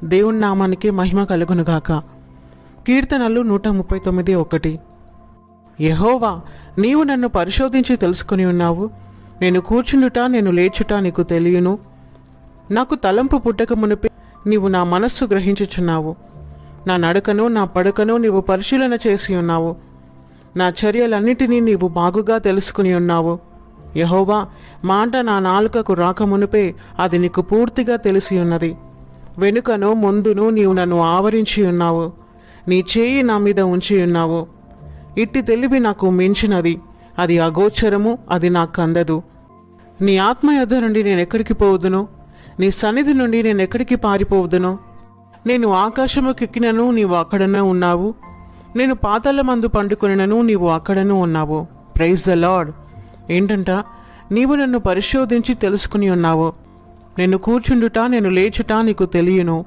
దేవుని నామానికి మహిమ కలుగునుగాక. కీర్తనలు 139:1. యెహోవా, నీవు నన్ను పరిశోధించి తెలుసుకుని ఉన్నావు. నేను కూర్చుండుట నేను లేచుట నీకు తెలియను. నాకు తలంపు పుట్టక మునిపే నీవు నా మనస్సు గ్రహించుచున్నావు. నా నడకను నా పడకను నీవు పరిశీలన చేసి ఉన్నావు. నా చర్యలన్నిటినీ నీవు బాగుగా తెలుసుకుని ఉన్నావు. యెహోవా, మాట నా నాలుకకు రాకమునిపే అది నీకు పూర్తిగా తెలిసి ఉన్నది. వెనుకను ముందును నీవు నన్ను ఆవరించి ఉన్నావు. నీ చేయి నా మీద ఉంచి ఉన్నావు. ఇట్టి తెలివి నాకు మించినది, అది అగోచరము, అది నాకు అందదు. నీ ఆత్మ యొద్ద నుండి నేనెక్కడికి పోవుదును? నీ సన్నిధి నుండి నేనెక్కడికి పారిపోవుదును? నేను ఆకాశముకెక్కినను నీవు అక్కడనే ఉన్నావు. నేను పాతాళమందు పండుకొనినను నీవు అక్కడను ఉన్నావు. Praise the lord. ఏంటంట, నీవు నన్ను పరిశోధించి తెలుసుకుని ఉన్నావు. నేను కూర్చుండుట నేను లేచుట నీకు తెలియను.